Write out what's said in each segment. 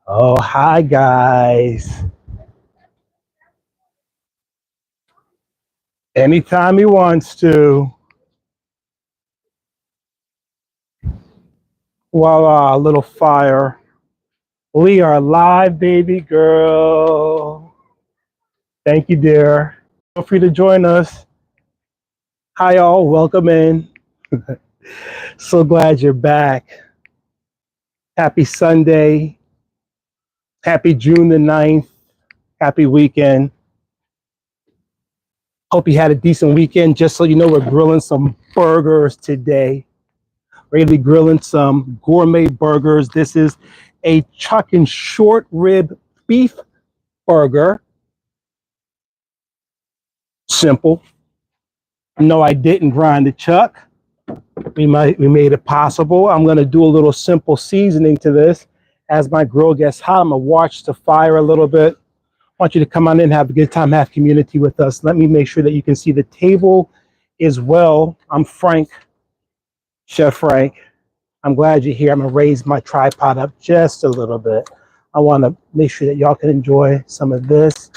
Oh, hi guys. Anytime he wants to. Voila, a little fire. We are live, baby girl. Thank you, dear. Feel free to join us. Hi, all. Welcome in. So glad you're back. Happy Sunday. Happy June the 9th. Happy weekend. Hope you had a decent weekend. Just so you know, we're grilling some burgers today. We're going to be grilling some gourmet burgers. This is a chuck and short rib beef burger. Simple. No, I didn't grind the chuck. We made it possible. I'm going to do a little simple seasoning to this. As my grill gets hot, I'm going to watch the fire a little bit. I want you to come on in, have a good time, have community with us. Let me make sure that you can see the table as well. I'm Frank, Chef Frank. I'm glad you're here. I'm going to raise my tripod up just a little bit. I want to make sure that y'all can enjoy some of this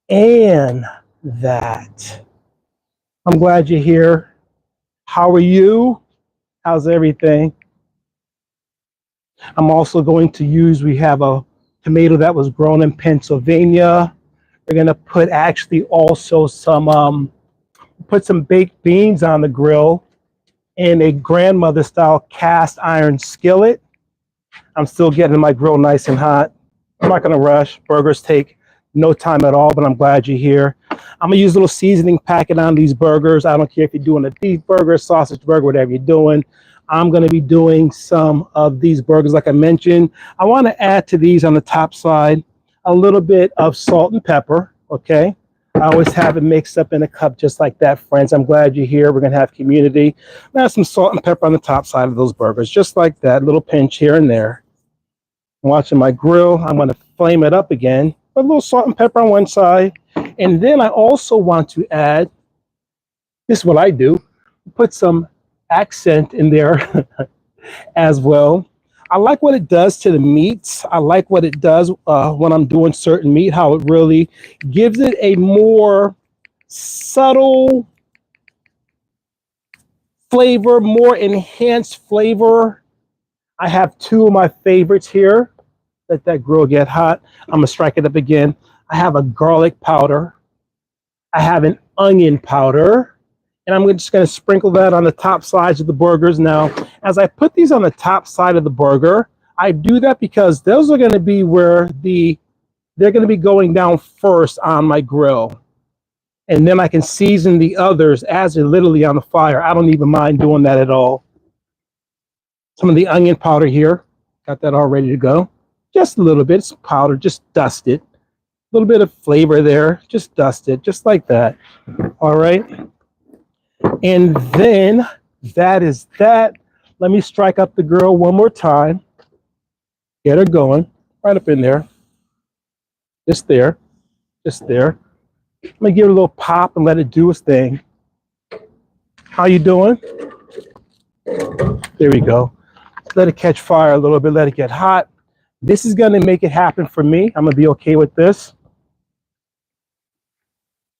and that. I'm glad you're here. How are you? How's everything? I'm also going to use, we have a tomato that was grown in Pennsylvania. We're going to put actually also some, put some baked beans on the grill in a grandmother style cast iron skillet. I'm still getting my grill nice and hot. I'm not going to rush. Burgers take no time at all, but I'm glad you're here. I'm going to use a little seasoning packet on these burgers. I don't care if you're doing a beef burger, sausage burger, whatever you're doing. I'm going to be doing some of these burgers like I mentioned. I want to add to these on the top side a little bit of salt and pepper, okay? I always have it mixed up in a cup just like that, friends. I'm glad you're here. We're going to have community. I'm going to have some salt and pepper on the top side of those burgers, just like that, little pinch here and there. I'm watching my grill. I'm going to flame it up again. Put a little salt and pepper on one side. And then I also want to add, this is what I do, put some accent in there as well. I like what it does to the meats. I like what it does when I'm doing certain meat, how it really gives it a more subtle flavor, more enhanced flavor. I have two of my favorites here. Let that grill get hot. I'm gonna strike it up again. I have a garlic powder. I have an onion powder. And I'm just gonna sprinkle that on the top sides of the burgers. Now, as I put these on the top side of the burger, I do that because those are gonna be where they're gonna be going down first on my grill. And then I can season the others as they're literally on the fire. I don't even mind doing that at all. Some of the onion powder here, got that all ready to go. Just a little bit, it's powder, just dust it. A little bit of flavor there, just dust it, just like that. All right. And then that is that. Let me strike up the grill one more time. Get her going, right up in there. Just there, just there. Let me give it a little pop and let it do its thing. How you doing? There we go. Let it catch fire a little bit, let it get hot. This is gonna make it happen for me. I'm gonna be okay with this.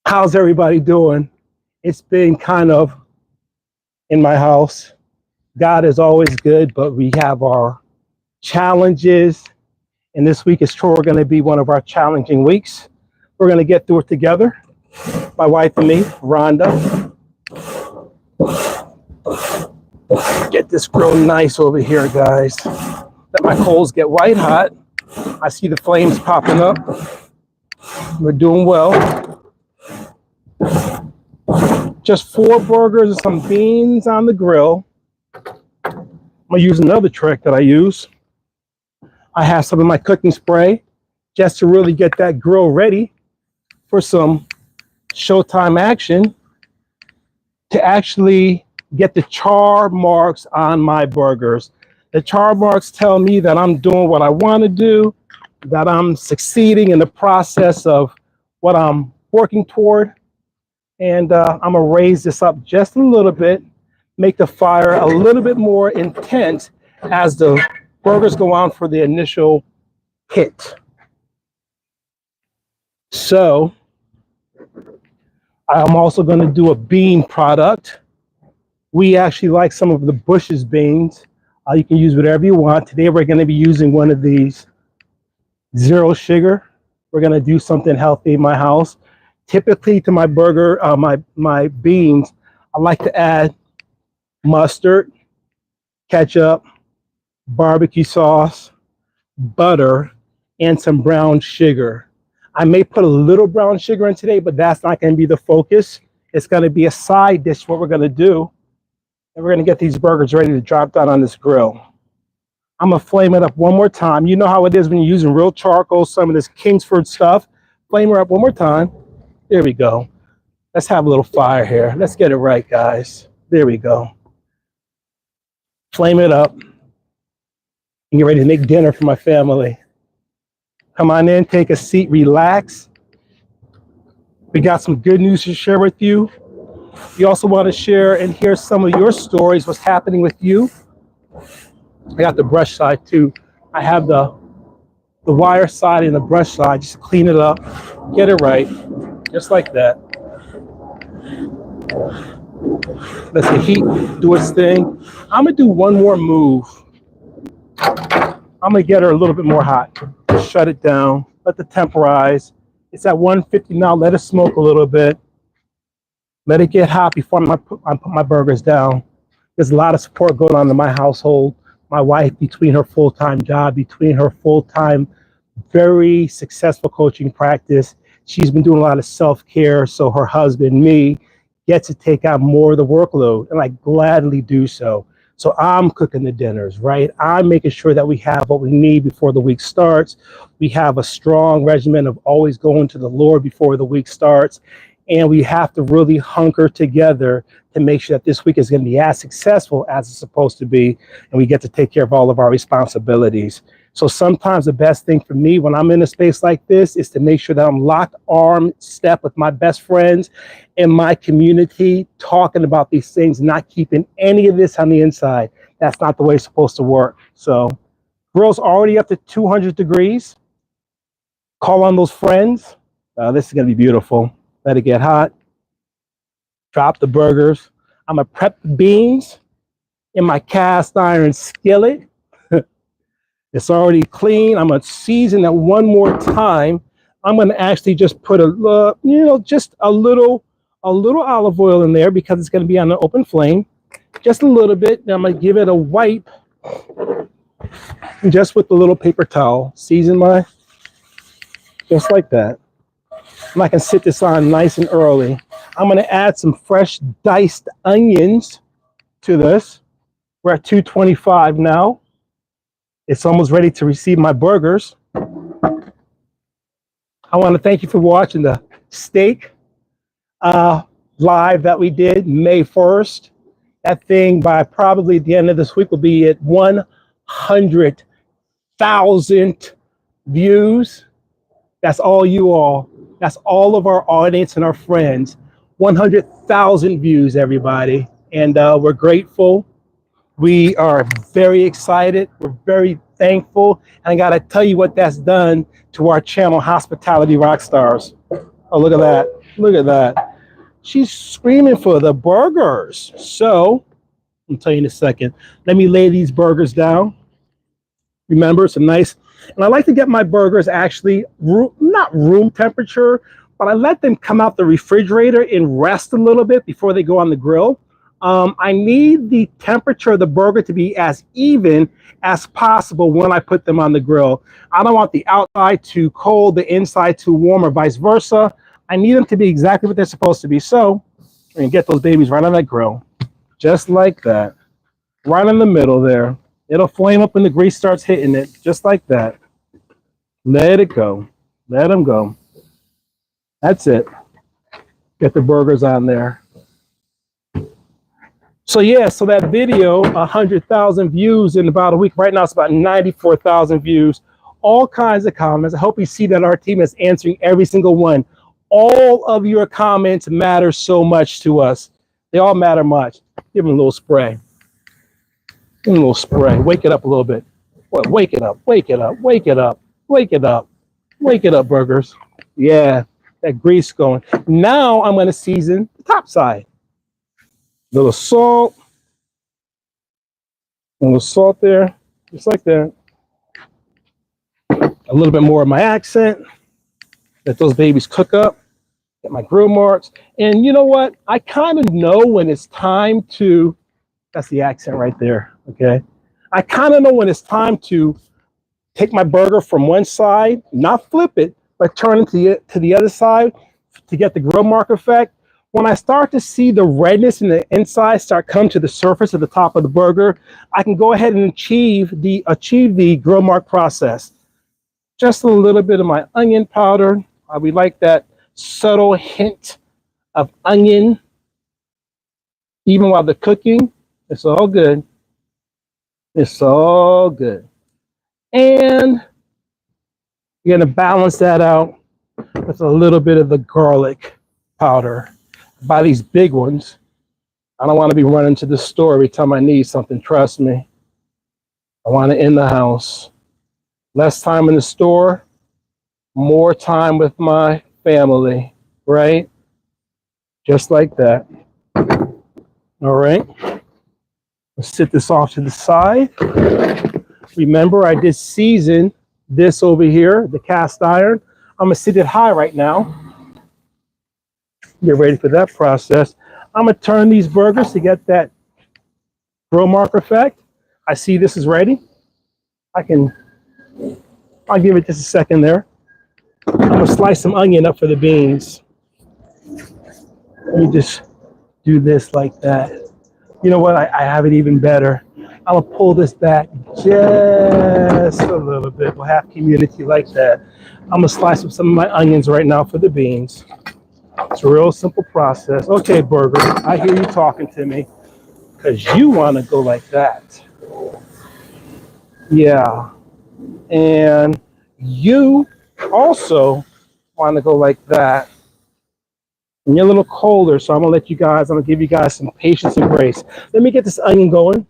How's everybody doing? It's been kind of in my house. God is always good, but we have our challenges. And this week is sure going to be one of our challenging weeks. We're going to get through it together. My wife and me, Rhonda. Get this grill nice over here, guys. Let my coals get white hot. I see the flames popping up. We're doing well. Just 4 burgers and some beans on the grill. I'm going to use another trick that I use. I have some of my cooking spray just to really get that grill ready for some showtime action, to actually get the char marks on my burgers. The char marks tell me that I'm doing what I want to do, that I'm succeeding in the process of what I'm working toward. And I'm going to raise this up just a little bit, make the fire a little bit more intense as the burgers go on for the initial hit. So I'm also going to do a bean product. We actually like some of the Bush's beans. You can use whatever you want. Today we're going to be using one of these zero sugar. We're going to do something healthy in my house. Typically to my burger, my beans, I like to add mustard, ketchup, barbecue sauce, butter, and some brown sugar. I may put a little brown sugar in today, but that's not going to be the focus. It's going to be a side dish, what we're going to do. And we're going to get these burgers ready to drop down on this grill. I'm going to flame it up one more time. You know how it is when you're using real charcoal, some of this Kingsford stuff. Flame her up one more time. There we go. Let's have a little fire here. Let's get it right, guys. There we go. Flame it up. And get ready to make dinner for my family. Come on in, take a seat, relax. We got some good news to share with you. We also want to share and hear some of your stories, what's happening with you. I got the brush side too. I have the wire side and the brush side, just to clean it up, get it right, just like that. Let the heat do its thing. I'm gonna do one more move. I'm gonna get her a little bit more hot. Shut it down, let the temp rise. It's at 150 now, let it smoke a little bit. Let it get hot before I put my burgers down. There's a lot of support going on in my household. My wife, between her full-time job, between her full-time, very successful coaching practice, she's been doing a lot of self-care, so her husband, me, gets to take out more of the workload, and I gladly do so. So I'm cooking the dinners, right? I'm making sure that we have what we need before the week starts. We have a strong regimen of always going to the Lord before the week starts. And we have to really hunker together to make sure that this week is going to be as successful as it's supposed to be. And we get to take care of all of our responsibilities. So sometimes the best thing for me when I'm in a space like this is to make sure that I'm locked arm step with my best friends in my community, talking about these things, not keeping any of this on the inside. That's not the way it's supposed to work. So grill's already up to 200 degrees. Call on those friends. This is going to be beautiful. Let it get hot. Drop the burgers. I'm going to prep the beans in my cast iron skillet. It's already clean. I'm going to season it one more time. I'm going to actually just put just a little olive oil in there because it's going to be on an open flame. Just a little bit. Then I'm going to give it a wipe just with the little paper towel. Season just like that. And I can sit this on nice and early. I'm going to add some fresh diced onions to this. We're at 225 now. It's almost ready to receive my burgers. I want to thank you for watching the steak live that we did May 1st. That thing by probably the end of this week will be at 100,000 views. That's all you all. That's all of our audience and our friends. 100,000 views, everybody. And we're grateful. We are very excited. We're very thankful. And I got to tell you what that's done to our channel, Hospitality Rockstars. Oh, look at that. Look at that. She's screaming for the burgers. So I'll tell you in a second. Let me lay these burgers down. Remember, it's a nice, and I like to get my burgers actually not room temperature, but I let them come out the refrigerator and rest a little bit before they go on the grill. I need the temperature of the burger to be as even as possible when I put them on the grill. I don't want the outside too cold, the inside too warm, or vice versa. I need them to be exactly what they're supposed to be. So we're going to get those babies right on that grill, just like that, right in the middle there. It'll flame up when the grease starts hitting it, just like that. Let it go. Let them go. That's it. Get the burgers on there. So yeah, so that video, 100,000 views in about a week. Right now it's about 94,000 views. All kinds of comments. I hope you see that our team is answering every single one. All of your comments matter so much to us. They all matter much. Give them a little spray. Give them a little spray. Wake it up a little bit. Well, wake it up. Wake it up. Wake it up. Wake it up. Wake it up, burgers. Yeah, that grease going. Now I'm going to season the top side. A little salt. A little salt there, just like that. A little bit more of my accent. Let those babies cook up. Get my grill marks. And you know what? I kind of know when it's time to, that's the accent right there, okay? I kind of know when it's time to take my burger from one side, not flip it, but turn it to the other side to get the grill mark effect. When I start to see the redness in the inside start come to the surface of the top of the burger, I can go ahead and achieve the grill mark process. Just a little bit of my onion powder. We like that subtle hint of onion, even while they're cooking. It's all good. It's all good. And you're gonna balance that out with a little bit of the garlic powder. Buy these big ones. I don't want to be running to the store every time I need something, trust me. I want it in the house. Less time in the store, more time with my family, right? Just like that. All right. Let's sit this off to the side. Remember, I did season this over here, the cast iron. I'm gonna sit it high right now. Get ready for that process. I'm gonna turn these burgers to get that grill mark effect. I see this is ready. I'll give it just a second there. I'm gonna slice some onion up for the beans. Let me just do this like that. You know what? I have it even better. I'm gonna pull this back just a little bit. We'll have community like that. I'm gonna slice up some of my onions right now for the beans. It's a real simple process. Okay, burger, I hear you talking to me because you want to go like that. Yeah. And you also want to go like that. And you're a little colder, so I'm going to give you guys some patience and grace. Let me get this onion going.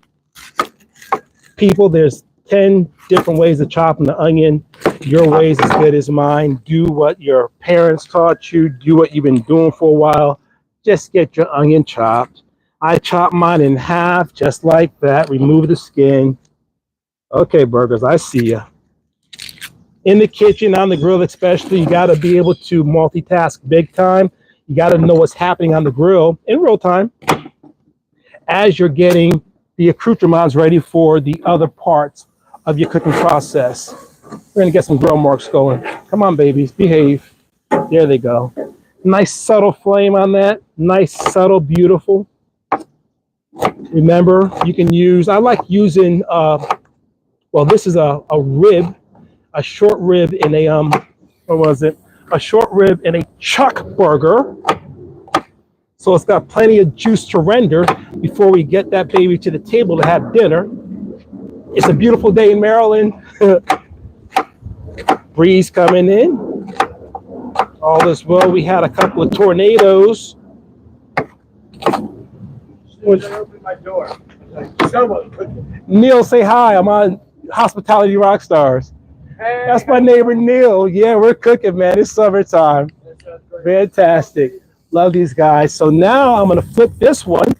People, there's 10 different ways of chopping the onion. Your way is as good as mine. Do what your parents taught you. Do what you've been doing for a while. Just get your onion chopped. I chop mine in half, just like that. Remove the skin. Okay, burgers, I see ya. In the kitchen, on the grill especially, you got to be able to multitask big time. You got to know what's happening on the grill in real time as you're getting the accoutrements ready for the other parts of your cooking process. We're going to get some grill marks going. Come on, babies, behave. There they go. Nice subtle flame on that. Nice, subtle, beautiful. Remember, you can use, I like using, well, this is a rib, a short rib in a, what was it? A short rib in a chuck burger. So it's got plenty of juice to render before we get that baby to the table to have dinner. It's a beautiful day in Maryland. Breeze coming in. All is well. We had a couple of tornadoes. Open my door. Neil, say hi. I'm on Hospitality Rockstars. Hey, that's my neighbor Neil. Yeah, we're cooking, man. It's summertime. Fantastic. Love these guys. So now I'm going to flip this one.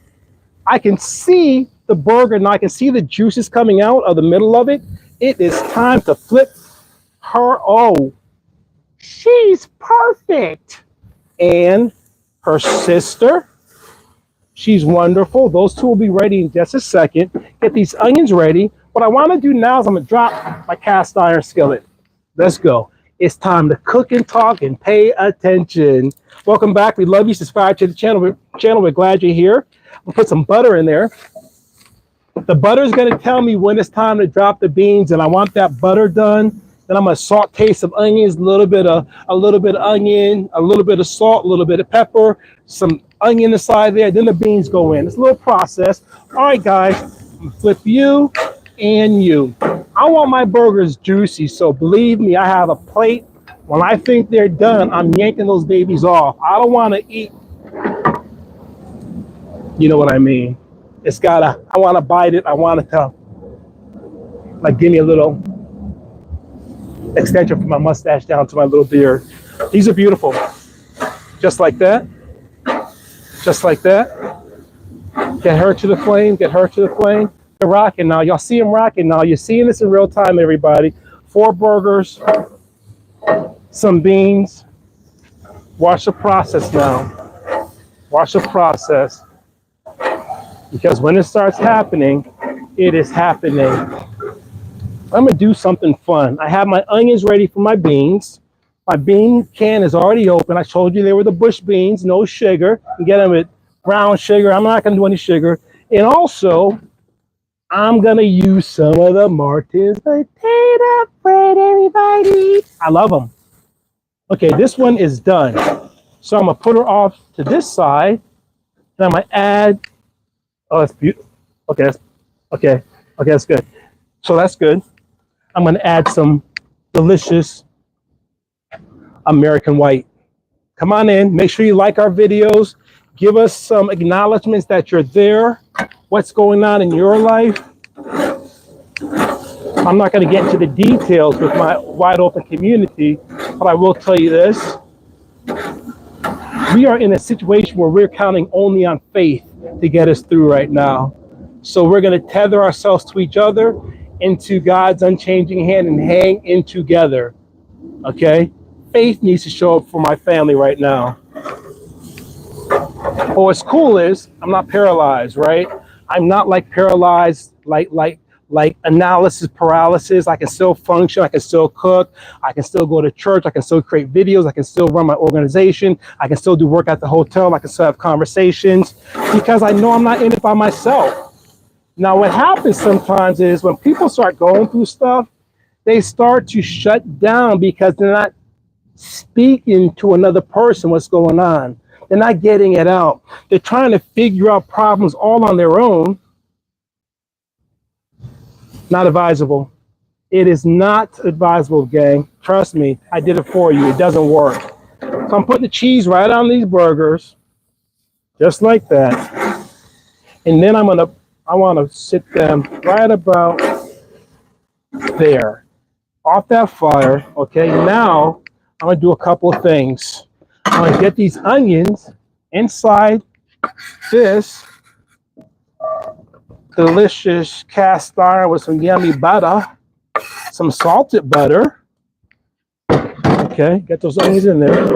I can see the burger and I can see the juices coming out of the middle of it. It is time to flip her. Oh, she's perfect. And her sister. She's wonderful. Those two will be ready in just a second. Get these onions ready. What I want to do now is I'm going to drop my cast iron skillet. Let's go. It's time to cook and talk and pay attention. Welcome back. We love you. Subscribe to the channel. We're glad you're here. We'll put some butter in there. The butter is going to tell me when it's time to drop the beans, and I want that butter done. Then I'm going to saute some onions, a little bit of onion, a little bit of salt, a little bit of pepper, some onion inside there. Then the beans go in. It's a little process. All right, guys, I'm going to flip you and you. I want my burgers juicy, so believe me, I have a plate. When I think they're done, I'm yanking those babies off. I don't want to eat. You know what I mean? I want to bite it. I want it to, like, give me a little. extension from my mustache down to my little beard. These are beautiful. Just like that. Just like that. Get her to the flame. Get her to the flame. They're rocking now. Y'all see them rocking now. You're seeing this in real time, everybody. 4 burgers, some beans. Watch the process now. Watch the process. Because when it starts happening, it is happening. I'm gonna do something fun. I have my onions ready for my beans. My bean can is already open. I told you they were the bush beans, no sugar. You get them with brown sugar. I'm not gonna do any sugar. And also, I'm gonna use some of the Martin's potato bread, everybody. I love them. Okay, this one is done. So I'm gonna put her off to this side, and I'm gonna add. Oh, that's beautiful. Okay, okay, that's good. So that's good. I'm gonna add some delicious American white. Come on in. Make sure you like our videos. Give us some acknowledgments that you're there. What's going on in your life? I'm not going to get into the details with my wide open community, but I will tell you this. We are in a situation where we're counting only on faith to get us through right now. So we're going to tether ourselves to each other into God's unchanging hand and hang in together. Okay? Faith needs to show up for my family right now. But what's cool is I'm not paralyzed, right? I'm not like paralyzed, like analysis paralysis. I can still function. I can still cook. I can still go to church. I can still create videos. I can still run my organization. I can still do work at the hotel. I can still have conversations because I know I'm not in it by myself. Now, what happens sometimes is when people start going through stuff, they start to shut down because they're not speaking to another person what's going on. They're not getting it out. They're trying to figure out problems all on their own. Not advisable. It is not advisable, gang. Trust me, I did it for you. It doesn't work. So I'm putting the cheese right on these burgers, just like that. And then I want to sit them right about there, off that fire. Okay, now I'm gonna do a couple of things. I'm gonna get these onions inside this delicious cast iron with some yummy butter, some salted butter. Okay, get those onions in there.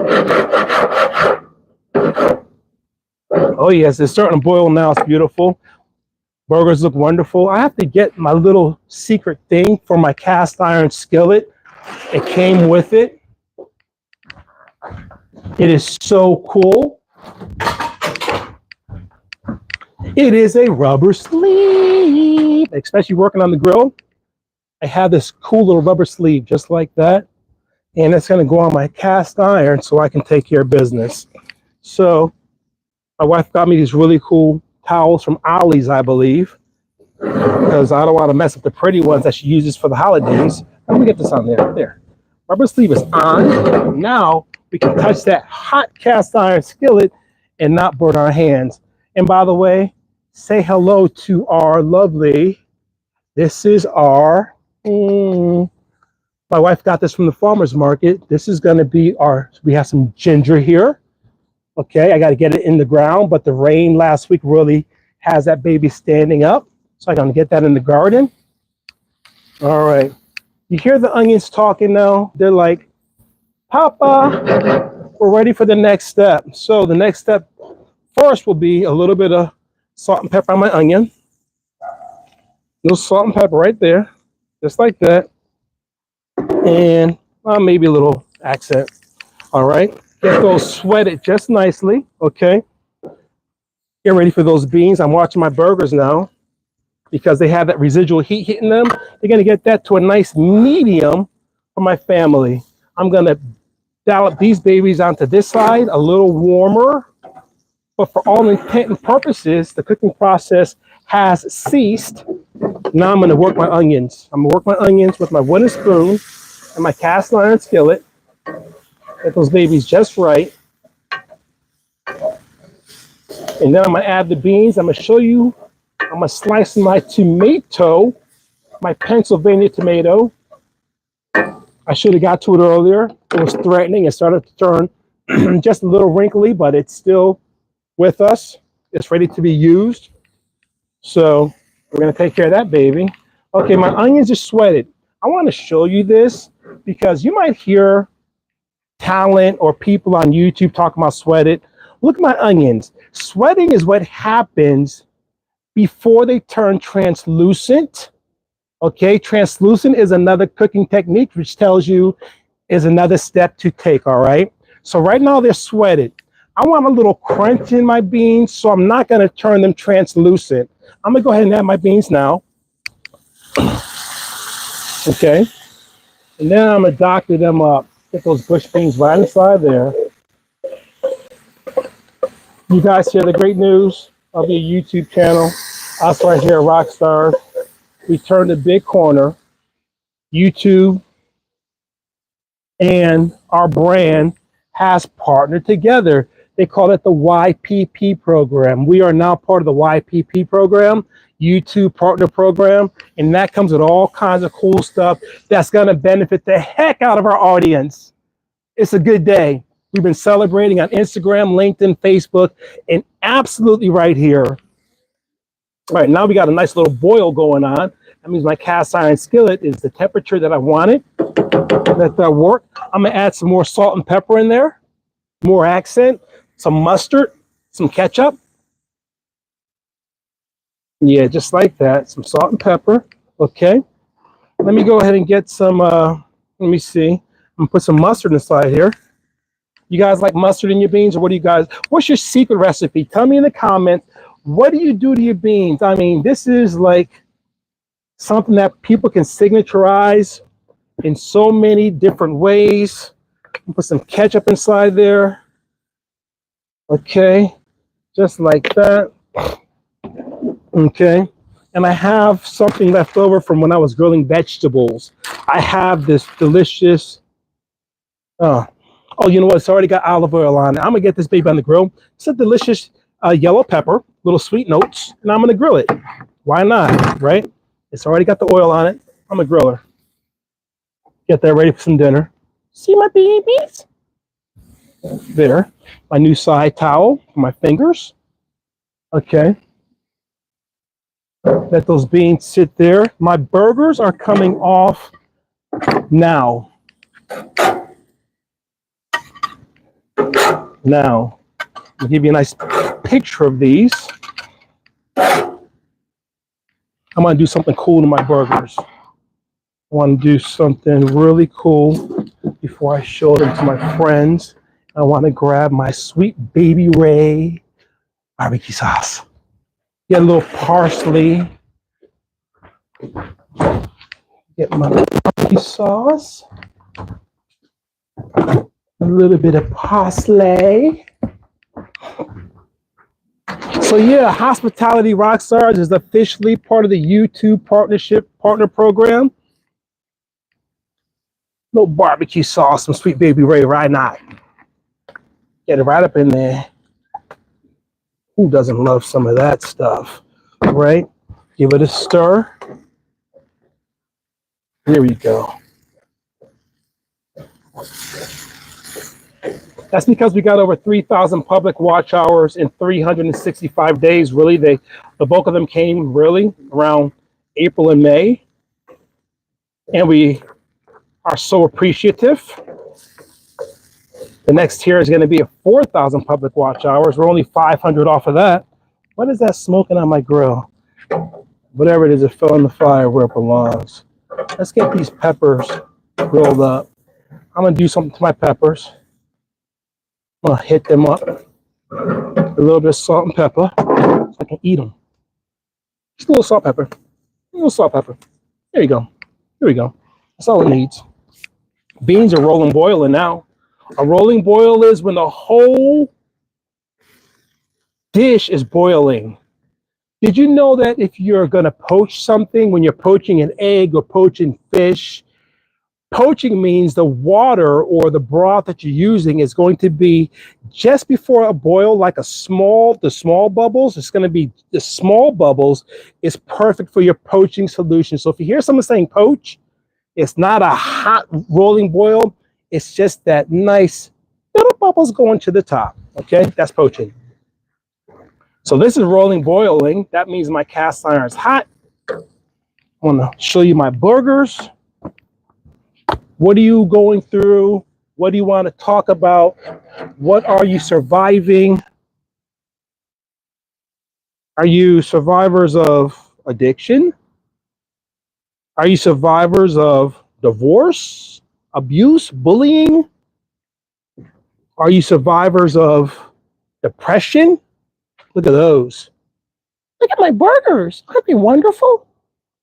Oh yes, it's starting to boil now. It's beautiful. Burgers look wonderful. I have to get my little secret thing for my cast iron skillet. It came with it. It is so cool. It is a rubber sleeve, especially working on the grill. I have this cool little rubber sleeve just like that. And it's going to go on my cast iron so I can take care of business. So my wife got me these really cool towels from Ollie's, I believe, because I don't want to mess up the pretty ones that she uses for the holidays. Let me get this on there. There. Rubber sleeve is on. Now we can touch that hot cast iron skillet and not burn our hands. And by the way, say hello to our lovely, this is our, my wife got this from the farmer's market. This is going to be our, we have some ginger here. Okay, I got to get it in the ground, but the rain last week really has that baby standing up. So I'm going to get that in the garden. All right. You hear the onions talking now? They're like, Papa, we're ready for the next step. So the next step first will be a little bit of salt and pepper on my onion. A little salt and pepper right there, just like that. And maybe a little accent. All right. Get those sweated just nicely, okay? Get ready for those beans. I'm watching my burgers now because they have that residual heat hitting them. They're going to get that to a nice medium for my family. I'm going to dollop these babies onto this side, a little warmer. But for all intent and purposes, the cooking process has ceased. Now I'm going to work my onions. I'm going to work my onions with my wooden spoon and my cast iron skillet. Get those babies just right. And then I'm going to add the beans. I'm going to show you, I'm going to slice my tomato, my Pennsylvania tomato. I'm I should have got to it earlier. It was threatening. It started to turn just a little wrinkly, but it's still with us. It's ready to be used. So we're going to take care of that baby. Okay, my onions are sweated. I want to show you this because you might hear talent or people on YouTube talking about sweated. Look at my onions. Sweating is what happens before they turn translucent. Okay, translucent is another cooking technique which tells you is another step to take, all right? So right now they're sweated. I want a little crunch in my beans, so I'm not going to turn them translucent. I'm going to go ahead and add my beans now. Okay, and then I'm going to doctor them up. Get those bush beans right inside there. You guys hear the great news of your YouTube channel? Us right here at Rockstars. We turned a big corner. YouTube and our brand has partnered together. They call it the YPP program. We are now part of the YPP program, YouTube Partner Program, and that comes with all kinds of cool stuff that's going to benefit the heck out of our audience. It's a good day. We've been celebrating on Instagram, LinkedIn, Facebook, and absolutely right here. All right, now we got a nice little boil going on. That means my cast iron skillet is the temperature that I wanted. Let that work. I'm gonna add some more salt and pepper in there, more accent, some mustard, some ketchup. Yeah, just like that, some salt and pepper. Okay, let me go ahead and get some, let me see. I'm gonna put some mustard inside here. You guys like mustard in your beans, or what do you guys, what's your secret recipe? Tell me in the comments, what do you do to your beans? I mean, this is like something that people can signaturize in so many different ways. Put some ketchup inside there. Okay, just like that. Okay, and I have something left over from when I was grilling vegetables. I have this delicious, oh, you know what? It's already got olive oil on it. I'm gonna get this baby on the grill. It's a delicious yellow pepper, little sweet notes, and I'm gonna grill it. Why not, right? It's already got the oil on it. I'm a griller. Get that ready for some dinner. See my babies? There. My new side towel for my fingers. Okay. Let those beans sit there. My burgers are coming off now. Now, I'll give you a nice picture of these. I'm going to do something cool to my burgers. I want to do something really cool before I show them to my friends. I want to grab my sweet baby Ray barbecue sauce. Get a little parsley. Get my barbecue sauce. A little bit of parsley. So yeah, Hospitality Rockstars is officially part of the YouTube Partner Program. Little barbecue sauce, some sweet baby Ray, right now. Get it right up in there. Who doesn't love some of that stuff, right? Give it a stir. Here we go. That's because we got over 3,000 public watch hours in 365 days. Really, the bulk of them came really around April and May. And we are so appreciative. The next tier is going to be a 4,000 public watch hours. We're only 500 off of that. What is that smoking on my grill? Whatever it is, it fell in the fire where it belongs. Let's get these peppers grilled up. I'm going to do something to my peppers. I'm going to hit them up. A little bit of salt and pepper so I can eat them. Just a little salt, pepper. A little salt, pepper. There you go. Here we go. That's all it needs. Beans are rolling boiling now. A rolling boil is when the whole dish is boiling. Did you know that if you're going to poach something, when you're poaching an egg or poaching fish, poaching means the water or the broth that you're using is going to be just before a boil, like the small bubbles. It's going to be the small bubbles is perfect for your poaching solution. So if you hear someone saying poach, It's not a hot rolling boil. It's just that nice little bubbles going to the top. Okay, that's poaching. So this is rolling boiling. That means my cast iron is hot. I want to show you my burgers. What are you going through? What do you want to talk about? What are you surviving? Are you survivors of addiction? Are you survivors of divorce, abuse, bullying? Are you survivors of depression? Look at those. Look at my burgers. Aren't they wonderful?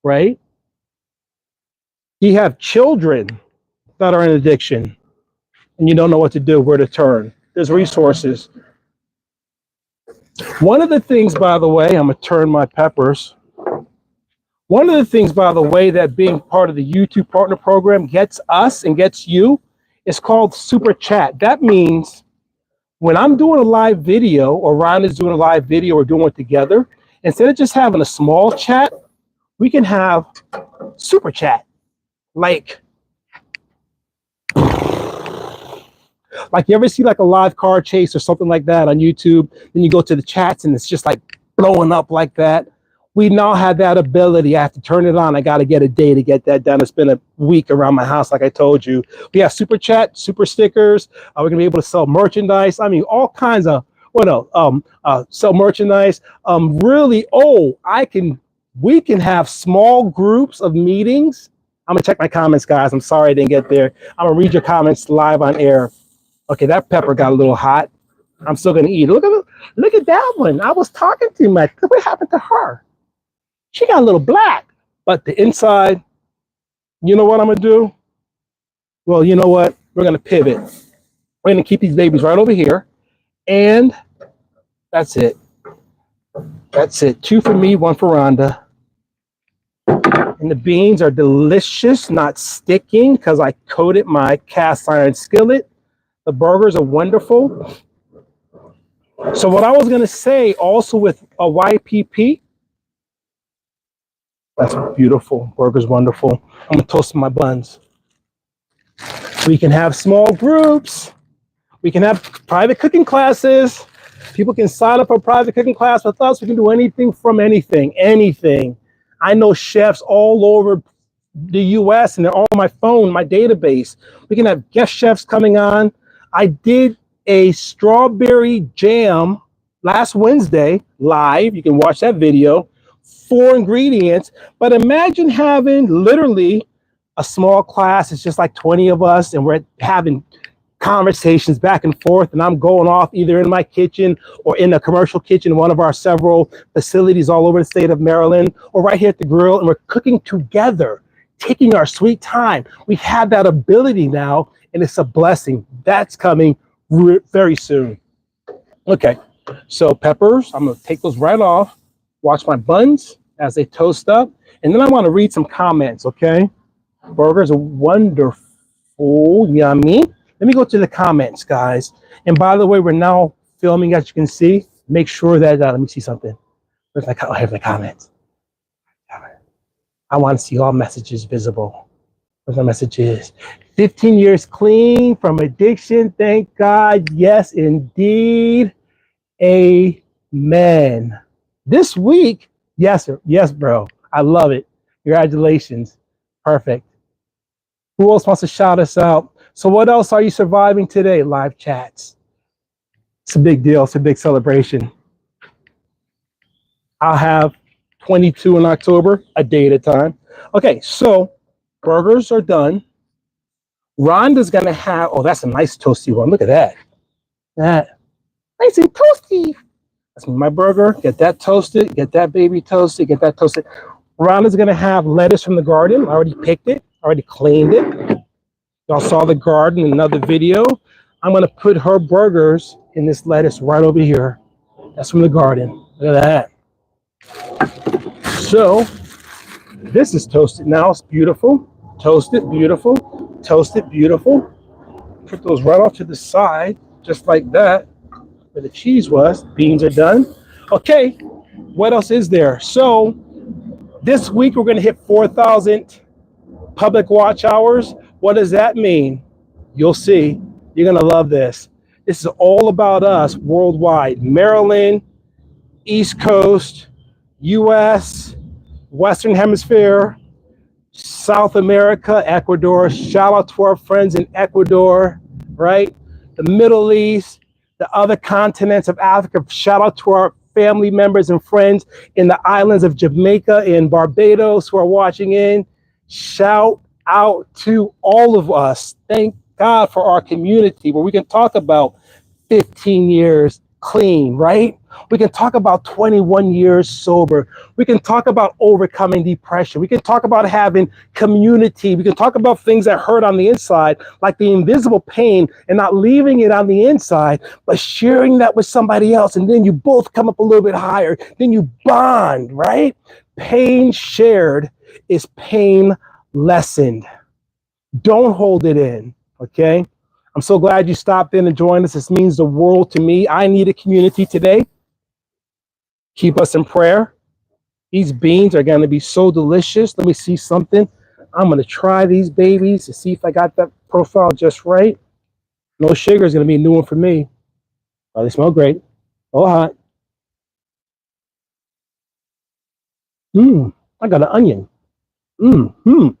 Right? You have children that are in addiction and you don't know what to do, where to turn. There's resources. One of the things, by the way, I'm going to turn my peppers. One of the things, by the way, that being part of the YouTube Partner Program gets us and gets you is called Super Chat. That means when I'm doing a live video or Ron is doing a live video or doing it together, instead of just having a small chat, we can have Super Chat. Like you ever see like a live car chase or something like that on YouTube, then you go to the chats and it's just like blowing up like that. We now have that ability. I have to turn it on. I got to get a day to get that done. It's been a week around my house, like I told you. We have Super Chat, super stickers. We're going to be able to sell merchandise. I mean, all kinds of, sell merchandise. We can have small groups of meetings. I'm going to check my comments, guys. I'm sorry I didn't get there. I'm going to read your comments live on air. Okay, that pepper got a little hot. I'm still going to eat it. Look at that one. I was talking too much. What happened to her? She got a little black, but the inside, you know what I'm going to do? Well, you know what? We're going to pivot. We're going to keep these babies right over here. And that's it. That's it. 2 for me, 1 for Rhonda. And the beans are delicious, not sticking because I coated my cast iron skillet. The burgers are wonderful. So what I was going to say also with a YPP, that's beautiful. Burger's wonderful. I'm going to toast my buns. We can have small groups. We can have private cooking classes. People can sign up for a private cooking class with us. We can do anything from anything. I know chefs all over the U.S. and they're all on my phone, my database. We can have guest chefs coming on. I did a strawberry jam last Wednesday live. You can watch that video. 4 ingredients, but imagine having literally a small class. It's just like 20 of us and we're having conversations back and forth, and I'm going off either in my kitchen or in a commercial kitchen, one of our several facilities all over the state of Maryland, or right here at the grill, and we're cooking together, taking our sweet time. We have that ability now, and it's a blessing. That's coming very soon. Okay, so peppers, I'm going to take those right off. Watch my buns as they toast up. And then I want to read some comments, okay? Burgers are wonderful, yummy. Let me go to the comments, guys. And by the way, we're now filming, as you can see. Make sure that, let me see something. I have the comments. I want to see all messages visible. What the message is. 15 years clean from addiction. Thank God. Yes, indeed. Amen. This week, yes, sir. Yes, bro. I love it. Congratulations. Perfect. Who else wants to shout us out? So what else are you surviving today? Live chats. It's a big deal. It's a big celebration. I'll have 22 in October, a day at a time. Okay, so burgers are done. Rhonda's going to have, oh, that's a nice toasty one. Look at that. That nice and toasty. That's my burger. Get that toasted. Get that baby toasted. Get that toasted. Rhonda's going to have lettuce from the garden. I already picked it. Already cleaned it. Y'all saw the garden in another video. I'm going to put her burgers in this lettuce right over here. That's from the garden. Look at that. So this is toasted now. It's beautiful. Toasted, beautiful. Toasted, beautiful. Put those right off to the side, just like that. Where the cheese was. Beans are done. Okay, what else is there? So this week we're going to hit 4,000 public watch hours. What does that mean? You'll see. You're going to love this. This is all about us worldwide. Maryland, East Coast, US, Western Hemisphere, South America, Ecuador. Shout out to our friends in Ecuador, right? The Middle East, the other continents of Africa. Shout out to our family members and friends in the islands of Jamaica and Barbados who are watching in. Shout out to all of us. Thank God for our community where we can talk about 15 years clean, right? We can talk about 21 years sober. We can talk about overcoming depression. We can talk about having community. We can talk about things that hurt on the inside, like the invisible pain, and not leaving it on the inside, but sharing that with somebody else. And then you both come up a little bit higher. Then you bond, right? Pain shared is pain lessened. Don't hold it in, okay? I'm so glad you stopped in and joined us. This means the world to me. I need a community today. Keep us in prayer. These beans are going to be so delicious. Let me see something. I'm going to try these babies to see if I got that profile just right. No sugar is going to be a new one for me. Oh, they smell great. Oh, hot. I got an onion. Who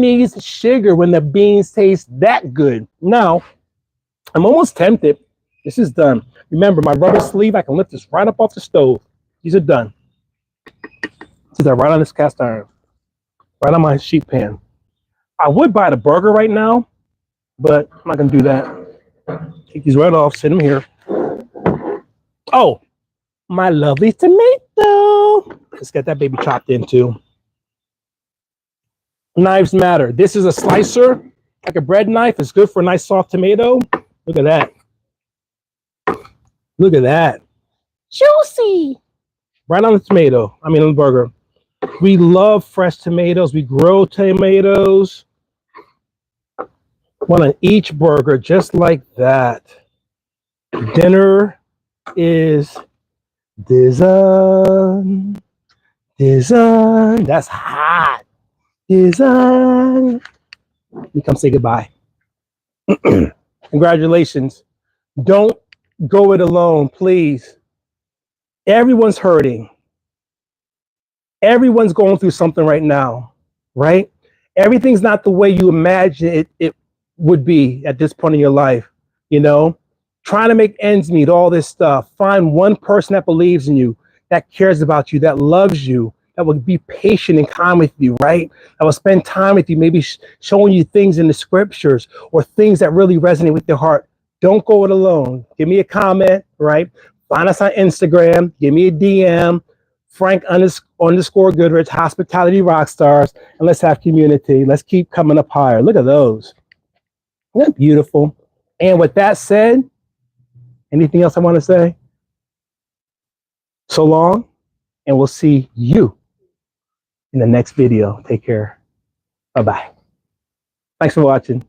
needs sugar when the beans taste that good? Now, I'm almost tempted. This is done. Remember, my rubber sleeve, I can lift this right up off the stove. These are done. These are right on this cast iron. Right on my sheet pan. I would buy the burger right now, but I'm not going to do that. Take these right off, sit them here. Oh, my lovely tomato. Let's get that baby chopped in too. Knives matter. This is a slicer, like a bread knife. It's good for a nice soft tomato. Look at that. Look at that. Juicy. Right on the tomato. I mean, on the burger. We love fresh tomatoes. We grow tomatoes. One on each burger, just like that. Dinner is done. That's hot. Design. You come say goodbye. Congratulations. Don't go it alone, please. Everyone's hurting. Everyone's going through something right now, right? Everything's not the way you imagine it would be at this point in your life, you know? Trying to make ends meet, all this stuff. Find one person that believes in you, that cares about you, that loves you, that will be patient and kind with you, right? That will spend time with you, maybe showing you things in the scriptures or things that really resonate with your heart. Don't go it alone. Give me a comment, right? Find us on Instagram. Give me a DM. Frank_Goodrich, Hospitality Rockstars, and let's have community. Let's keep coming up higher. Look at those. Isn't that beautiful? And with that said, anything else I want to say? So long, and we'll see you in the next video. Take care. Bye-bye. Thanks for watching.